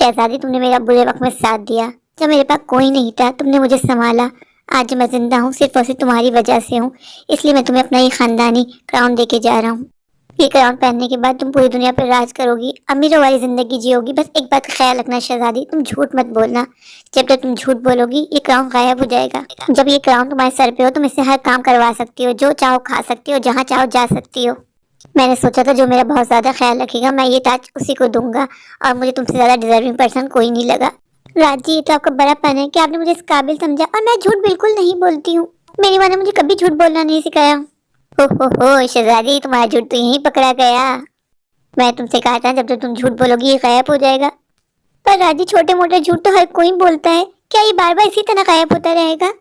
शहजादी, तुमने मेरा बुरे वक्त में साथ दिया। जब मेरे पास कोई नहीं था तुमने मुझे संभाला। आज मैं जिंदा हूँ सिर्फ और सिर्फ तुम्हारी वजह से हूँ। इसलिए मैं तुम्हें अपना ये खानदानी क्राउन देके जा रहा हूँ। ये क्राउन पहनने के बाद तुम पूरी दुनिया पर राज करोगी, अमीरों वाली जिंदगी जियोगी। बस एक बात का ख्याल रखना शहजादी, तुम झूठ मत बोलना। जब तक तुम झूठ बोलोगी ये क्राउन गायब हो जाएगा। जब ये क्राउन तुम्हारे सर पे हो तुम इससे हर काम करवा सकती हो, जो चाहो खा सकती हो, जहाँ चाहो जा सकती हो। मैंने सोचा था जो मेरा बहुत ज्यादा ख्याल रखेगा मैं ये ताज उसी को दूंगा, और मुझे तुमसे ज्यादा डिजर्विंग पर्सन कोई नहीं लगा। राजी, ये तो आपका बड़ापन है कि आपने मुझे इस काबिल समझा, और मैं झूठ बिल्कुल नहीं बोलती हूँ। मेरी माँ ने मुझे कभी झूठ बोलना नहीं सिखाया। हो शहजादी, तुम्हारा झूठ तो यहीं पकड़ा गया। मैं तुमसे कहा था जब तक तुम झूठ बोलोगी ये गायब हो जाएगा। पर राजी, छोटे मोटे झूठ तो हर कोई बोलता है, क्या ये बार बार इसी तरह गायब होता रहेगा?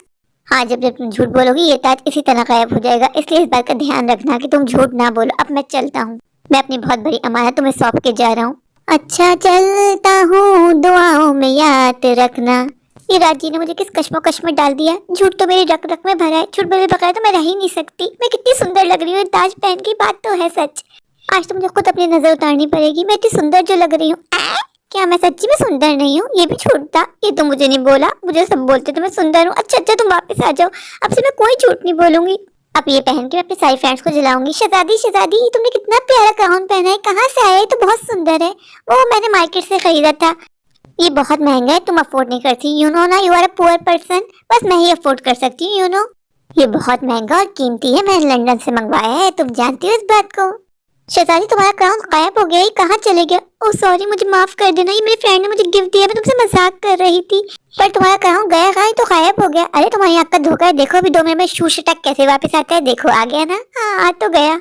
हाँ, जब जब तुम झूठ बोलोगी ये ताज इसी तरह गायब हो जाएगा। इसलिए इस बात का ध्यान रखना कि तुम झूठ ना बोलो। अब मैं चलता हूँ, मैं अपनी बहुत बड़ी अमानत तुम्हें सौंप के जा रहा हूँ। अच्छा, चलता हूँ, दुआओं में याद रखना। ये राजी ने मुझे किस कश्मोकश में डाल दिया। झूठ तो मेरी रक रक में भरा है, झूठ बोले बगैर तो मैं रह ही नहीं सकती। मैं कितनी सुंदर लग रही हूँ ताज पहन की, बात तो है सच। आज तो मुझे खुद अपनी नजर उतारनी पड़ेगी, मैं इतनी सुंदर जो लग रही हूँ। क्या मैं सच्ची में सुंदर नहीं हूँ? ये भी झूठ था। ये तो मुझे नहीं बोला, मुझे सब बोलते तो मैं सुंदर हूँ। अच्छा, तुम वापस आ जाओ, अब से मैं कोई झूठ नहीं बोलूंगी। अब ये पहन के मैं अपने सारी फ्रेंड्स को जलाऊंगी। शहजादी शहजादी, तुमने कितना प्यारा गाउन पहना है, कहाँ से आया? ये तो बहुत सुंदर है। वो मैंने मार्केट से खरीदा था। ये बहुत महंगा है, तुम अफोर्ड नहीं करती। यू नो ना, you are a poor person. बस मैं ही अफोर्ड कर सकती हूँ, यू नो। ये बहुत महंगा और कीमती है, मैंने लंदन से मंगवाया है, तुम जानती हो इस बात को। शहजादी, तुम्हारा क्राउन गायब हो गया, ये कहाँ चले गया? ओह सॉरी, मुझे माफ कर देना, ये मेरी फ्रेंड ने मुझे गिफ्ट दिया, मैं तुमसे मजाक कर रही थी। पर तुम्हारा क्राउन गया कहाँ, तो गायब हो गया। अरे तुम्हारी आँख का धोखा है, देखो अभी 2 मिनट में शू शटक कैसे वापस आता है। देखो आ गया ना। हाँ, आ तो गया।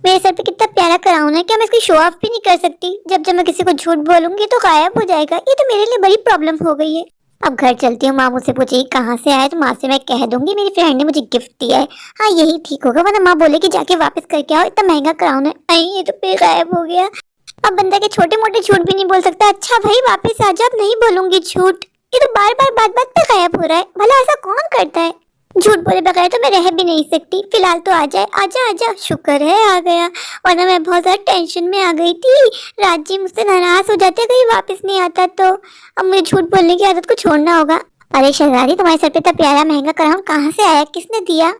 मेरे सर पे कितना प्यारा क्राउन है, क्या मैं इसकी शो ऑफ भी नहीं कर सकती? जब जब मैं किसी को झूठ बोलूंगी तो गायब हो जाएगा। ये तो मेरे लिए बड़ी प्रॉब्लम हो गई है। अब घर चलती हूँ, माँ मुझसे पूछेगी कहाँ से आया, तो माँ से मैं कह दूंगी मेरी फ्रेंड ने मुझे गिफ्ट दिया है। हाँ, यही ठीक होगा, वरना माँ बोलेगी जाके वापस करके आओ, इतना महंगा क्राउन है। नहीं, ये तो फिर गायब हो गया। अब बंदा के छोटे मोटे झूठ भी नहीं बोल सकता। अच्छा भाई, वापस आ जा, अब नहीं बोलूंगी झूठ। ये तो बार बार बात बात पे गायब हो रहा है, भला ऐसा कौन करता है? झूठ बोले बगैर तो मैं रह भी नहीं सकती। फिलहाल तो आ जाए, आजा आजा, शुक्र है आ गया, वरना मैं बहुत ज्यादा टेंशन में आ गई थी। राजी मुझसे नाराज हो जाते कहीं वापस नहीं आता तो। अब मुझे झूठ बोलने की आदत को छोड़ना होगा। अरे शहजादी, तुम्हारे सर पे इतना प्यारा महंगा क्राउन कहाँ से आया, किसने दिया?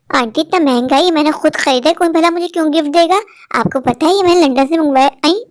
आंटी, इतना महंगा ही मैंने खुद खरीदा है, कोई भला मुझे क्यों गिफ्ट देगा? आपको पता है ये मैंने लंदन से मंगवाया। आई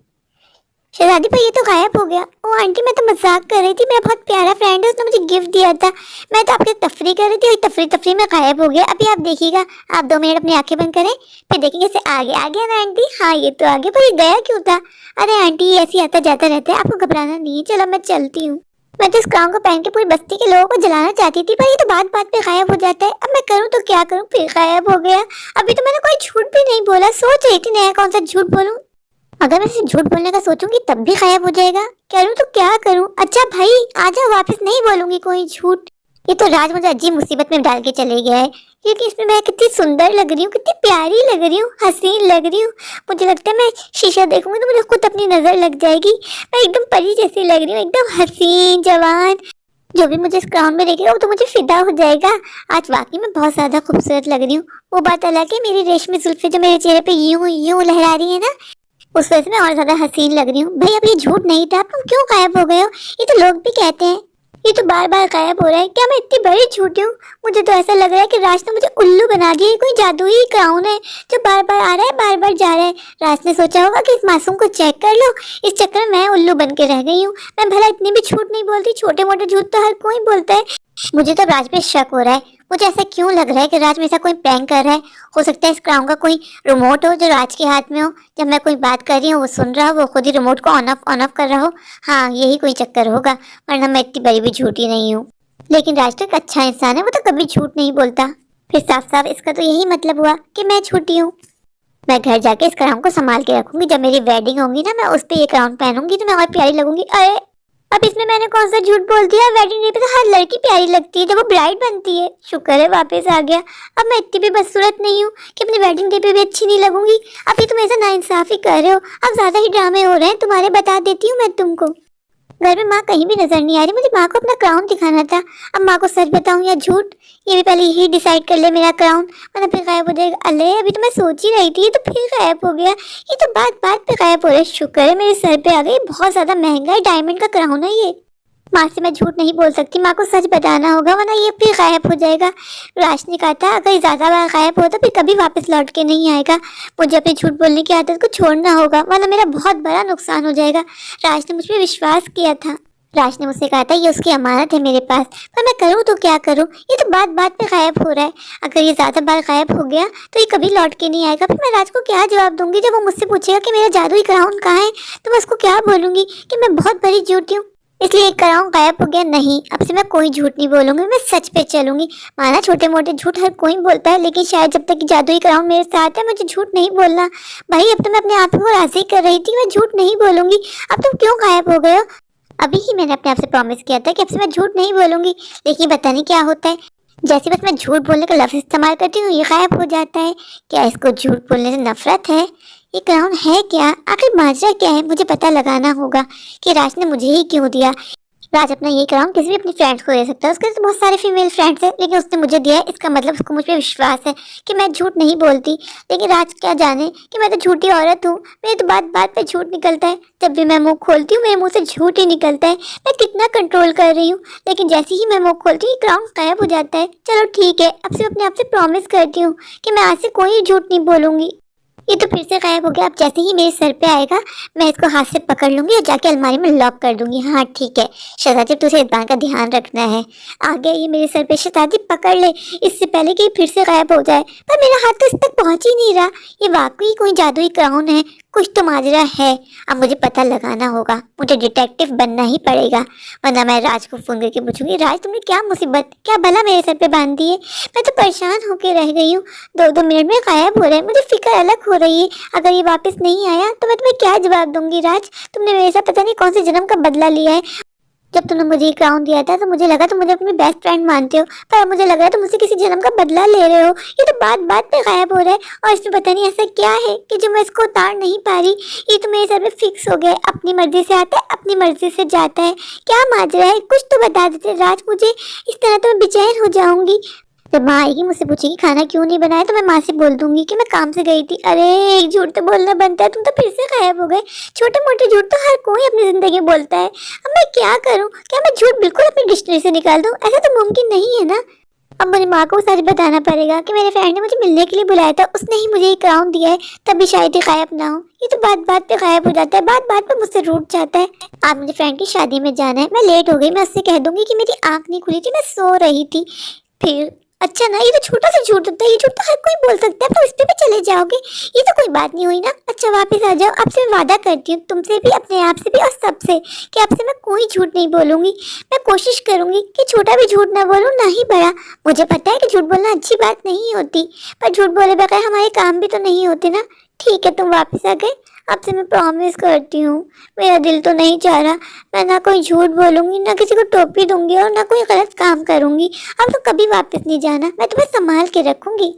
शहजादी, पर ये तो गायब हो गया। ओ आंटी, मैं तो मजाक कर रही थी, मेरा बहुत प्यारा फ्रेंड है, उसने मुझे गिफ्ट दिया था। मैं तो आपके तफरी कर रही थी, तफरी में गायब हो गया। अभी आप देखिएगा, आप 2 मिनट अपनी आंखें बंद करें, फिर देखेंगे इसे आ गया ना आंटी। हाँ, ये तो आगे, पर ये गया क्यों था? अरे आंटी, ऐसे ही आता जाता रहता है, आपको घबराना नहीं है। चलो मैं चलती हूँ। मैं तो इस क्राउन को पहन के पूरी बस्ती के लोगों को जलाना चाहती थी, पर ये तो बात बात पे गायब हो जाता है। अब मैं करूँ तो क्या करूँ, फिर गायब हो गया। अभी तो मैंने कोई झूठ भी नहीं बोला, सोच रही थी नया कौन सा झूठ बोलूं। अगर मैं इसे झूठ बोलने का सोचूंगी तब भी गायब हो जाएगा। करूँ तो क्या करूँ? अच्छा भाई आजा, वापस नहीं बोलूंगी कोई झूठ। ये तो राज मुझे अजीब मुसीबत में डाल के चले गया है, क्योंकि इसमें मैं कितनी सुंदर लग रही हूँ, कितनी प्यारी लग रही हूँ, हसीन लग रही हूँ। मुझे लगता है मैं शीशा देखूंगी तो मुझे खुद अपनी नजर लग जाएगी। मैं एकदम परी जैसी लग रही हूँ, एकदम हसीन जवान। जो भी मुझे इस क्राउन में देखेगा वो तो मुझे फिदा हो जाएगा। आज वाकई में बहुत ज्यादा खूबसूरत लग रही हूँ। वो बात अलग है, मेरी रेशमी जुल्फे जो मेरे चेहरे पे यूं यूं लहरा रही है ना, उस वजह से मैं और ज्यादा हसीन लग रही हूँ। भाई अब ये झूठ नहीं था, तुम क्यों गायब हो गए हो? ये तो लोग भी कहते हैं ये तो बार बार गायब हो रहा है। क्या मैं इतनी बड़ी झूठी हूँ? मुझे तो ऐसा लग रहा है कि राज ने मुझे उल्लू बना दिया। कोई जादुई क्राउन है जो बार बार आ रहा है, बार बार जा रहा है। राज ने सोचा होगा कि इस मासूम को चेक कर लो, इस चक्कर में मैं उल्लू बन के रह गई हूँ। मैं भला इतनी भी झूठ नहीं बोलती, छोटे मोटे झूठ तो हर कोई बोलता है। मुझे तो राज पे शक हो रहा है। मुझे ऐसा क्यों लग रहा है कि राज मेरे साथ कोई प्रैंक कर रहा है? हो सकता है इस क्राउन का कोई रिमोट हो जो राज के हाथ में हो। जब मैं कोई बात कर रही हूँ वो सुन रहा हो, वो खुद ही रिमोट को ऑन ऑफ कर रहा हो। हाँ, यही कोई चक्कर होगा, वरना मैं इतनी बड़ी भी झूठी नहीं हूँ। लेकिन राज तो एक अच्छा इंसान है, वो तो कभी झूठ नहीं बोलता। फिर साफ साफ इसका तो यही मतलब हुआ कि मैं झूठी हूँ। मैं घर जाके इस क्राउन को संभाल के रखूंगी। जब मेरी वेडिंग होगी ना, मैं उस पर ये क्राउन पहनूंगी तो मैं और प्यारी लगूंगी। अरे अब इसमें मैंने कौन सा झूठ बोल दिया? वेडिंग डे पे तो हर लड़की प्यारी लगती है जब वो ब्राइड बनती है। शुक्र है वापस आ गया। अब मैं इतनी भी बदसूरत नहीं हूँ कि अपनी वेडिंग डे पे भी अच्छी नहीं लगूंगी। अभी तुम ऐसा नाइंसाफी कर रहे हो, अब ज्यादा ही ड्रामे हो रहे हैं तुम्हारे, बता देती हूँ मैं तुमको। घर में माँ कहीं भी नजर नहीं आ रही। मुझे माँ को अपना क्राउन दिखाना था। अब माँ को सच बताऊं या झूठ, ये भी पहले यही डिसाइड कर ले मेरा क्राउन, वरना फिर गायब हो जाएगा। अले अभी तो मैं सोच ही रही थी, ये तो फिर गायब हो गया। ये तो बात बात पे गायब हो रहा है। शुक्र है मेरे सर पे आ गई। बहुत ज्यादा महंगा है, डायमंड का क्राउन है ये। माँ से मैं झूठ नहीं बोल सकती, माँ को सच बताना होगा, वरना ये फिर गायब हो जाएगा। राज ने कहा था अगर ज्यादा बार गायब हो तो फिर कभी वापस लौट के नहीं आएगा। मुझे अपनी झूठ बोलने की आदत को छोड़ना होगा, वरना मेरा बहुत बड़ा नुकसान हो जाएगा। राज ने मुझ पर विश्वास किया था। राज ने मुझसे कहा था ये उसकी अमानत है मेरे पास, पर मैं करूँ तो क्या करूँ। ये तो बात बात पे गायब हो रहा है। अगर ये ज्यादा बार गायब हो गया तो ये कभी लौट के नहीं आएगा। फिर मैं राज को क्या जवाब दूंगी जब वो मुझसे पूछेगा कि मेरा जादुई क्राउन कहाँ है। तो मैं उसको क्या बोलूंगी कि मैं बहुत बड़ी झूठी हूँ, इसलिए एक क्राउन गायब हो गया। नहीं, अब से मैं कोई झूठ नहीं बोलूंगी, मैं सच पे चलूंगी। माना छोटे मोटे झूठ हर कोई बोलता है, लेकिन शायद जब तक कि जादुई क्राउन मेरे साथ है मुझे झूठ नहीं बोलना। भाई अब तो मैं अपने आप को राजी कर रही थी, मैं झूठ नहीं बोलूंगी। अब तुम क्यों गायब हो गए हो? अभी ही मैंने अपने आप से प्रॉमिस किया था कि अब से मैं झूठ नहीं बोलूंगी, लेकिन पता नहीं क्या होता है। जैसे बस मैं झूठ बोलने का लफ्ज इस्तेमाल करती हूँ ये गायब हो जाता है। क्या इसको झूठ बोलने से नफरत है? ये क्राउन है क्या? आखिर माजरा क्या है? मुझे पता लगाना होगा कि राज ने मुझे ही क्यों दिया। राज अपना ये क्राउन किसी भी अपनी फ्रेंड्स को दे सकता है, उसके तो बहुत सारे फीमेल फ्रेंड्स हैं, लेकिन उसने मुझे दिया है। इसका मतलब उसको मुझ पर विश्वास है कि मैं झूठ नहीं बोलती। लेकिन राज क्या जाने कि मैं तो झूठी औरत हूँ, मेरी तो बात बात पे झूठ निकलता है। जब भी मैं मुंह खोलती हूँ मेरे मुंह से झूठ ही निकलता है। मैं कितना कंट्रोल कर रही हूँ, लेकिन जैसे ही मैं मुंह खोलती हूँ क्राउन गायब हो जाता है। चलो ठीक है, अब से अपने आप से प्रॉमिस करती हूँ कि मैं आज से कोई झूठ नहीं बोलूंगी। ये तो फिर से गायब हो गया। अब जैसे ही मेरे सर पे आएगा मैं इसको हाथ से पकड़ लूंगी और जाके अलमारी में लॉक कर दूंगी। हाँ ठीक है शहजादी, तुझे इस बात का ध्यान रखना है। आ गया ये मेरे सर पे। शहजादी पकड़ ले इससे पहले कि ये फिर से गायब हो जाए। पर मेरा हाथ तो इस तक पहुंच ही नहीं रहा। ये वाकई कोई जादुई क्राउन है, कुछ तो माजरा है। अब मुझे पता लगाना होगा, मुझे डिटेक्टिव बनना ही पड़ेगा, वरना मैं राज को फोन करके पूछूंगी राज तुमने क्या मुसीबत, क्या भला मेरे सर पे बांध दी है? मैं तो परेशान होके रह गई हूँ, 2-2 मिनट में गायब हो रहा है। मुझे फिक्र अलग हो रही है, अगर ये वापस नहीं आया तो मैं तुम्हें क्या जवाब दूंगी? राज तुमने मेरे साथ पता नहीं कौन से जन्म का बदला लिया है। जब तुमने मुझे ये क्राउन दिया था तो मुझे लगा तुम मुझे अपनी बेस्ट फ्रेंड मानते हो, पर अब मुझे लग रहा है तुम मुझसे किसी जन्म का बदला ले रहे हो। ये तो बात बात पे गायब हो रहा है, और इसमें पता नहीं ऐसा क्या है कि जो मैं इसको उतार नहीं पा रही। ये तो मेरे सर पे फिक्स हो गया है, अपनी मर्जी से आता है अपनी मर्जी से जाता है। क्या माजरा है? कुछ तो बता देते राज मुझे, इस तरह तो मैं बेचैन हो जाऊंगी। जब माँ आएगी मुझसे पूछेगी खाना क्यों नहीं बनाया तो मैं माँ से बोल दूंगी कि मैं काम से गई थी। अरे एक झूठ तो बोलना बनता है, तुम तो फिर से गायब हो गए। छोटे मोटे झूठ तो हर कोई अपनी जिंदगी में बोलता है। अब मैं क्या करूँ? क्या मैं झूठ बिल्कुल अपनी डिक्शनरी से निकाल दूँ? ऐसा तो मुमकिन नहीं है ना। अब मेरी माँ को सच बताना पड़ेगा कि मेरे फ्रेंड ने मुझे मिलने के लिए बुलाया था, उसने ही मुझे ये क्राउन दिया है, तभी शायद ये गायब ना हो। ये तो बात बात पे गायब हो जाता है, बात बात पे मुझसे रूठ जाता है। आज मुझे फ्रेंड की शादी में जाना है, मैं लेट हो गई। मैं उससे कह दूंगी कि मेरी आंख नहीं खुली थी, मैं सो रही थी। फिर अच्छा ना, ये तो छोटा सा झूठ होता है, ये झूठ तो हर कोई बोल सकता है। अब तो इस पे भी चले जाओगे, ये तो कोई बात नहीं हुई ना। अच्छा वापस आ जाओ, आपसे मैं वादा करती हूँ, तुमसे भी, अपने आप से भी और सबसे, कि आपसे मैं कोई झूठ नहीं बोलूंगी। मैं कोशिश करूंगी कि छोटा भी झूठ ना बोलूं ना ही बड़ा। मुझे पता है कि झूठ बोलना अच्छी बात नहीं होती, पर झूठ बोले बगैर हमारे काम भी तो नहीं होते ना। ठीक है तुम वापस आ गए, आपसे मैं प्रॉमिस करती हूँ, मेरा दिल तो नहीं चाह रहा। मैं ना कोई झूठ बोलूंगी, ना किसी को टोपी दूंगी, और ना कोई गलत काम करूंगी। अब तो कभी वापस नहीं जाना, मैं तुम्हें संभाल के रखूंगी।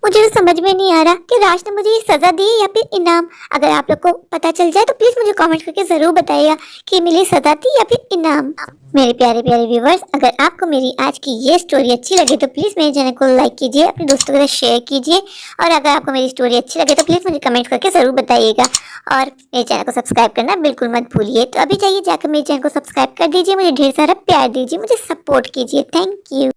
मुझे तो समझ में नहीं आ रहा कि राज ने मुझे ये सजा दी है या फिर इनाम। अगर आप लोग को पता चल जाए तो प्लीज मुझे कमेंट करके जरूर बताइएगा कि मिली सजा थी या फिर इनाम। मेरे प्यारे प्यारे व्यूवर्स, अगर आपको मेरी आज की ये स्टोरी अच्छी लगी तो प्लीज मेरे चैनल को लाइक कीजिए, अपने दोस्तों के साथ शेयर कीजिए, और अगर आपको मेरी स्टोरी अच्छी लगे तो प्लीज मुझे कमेंट करके जरूर बताइएगा, और मेरे चैनल को सब्सक्राइब करना बिल्कुल मत भूलिए। तो अभी जाइए जाकर मेरे चैनल को सब्सक्राइब कर दीजिए, मुझे ढेर सारा प्यार दीजिए, मुझे सपोर्ट कीजिए। Thank you.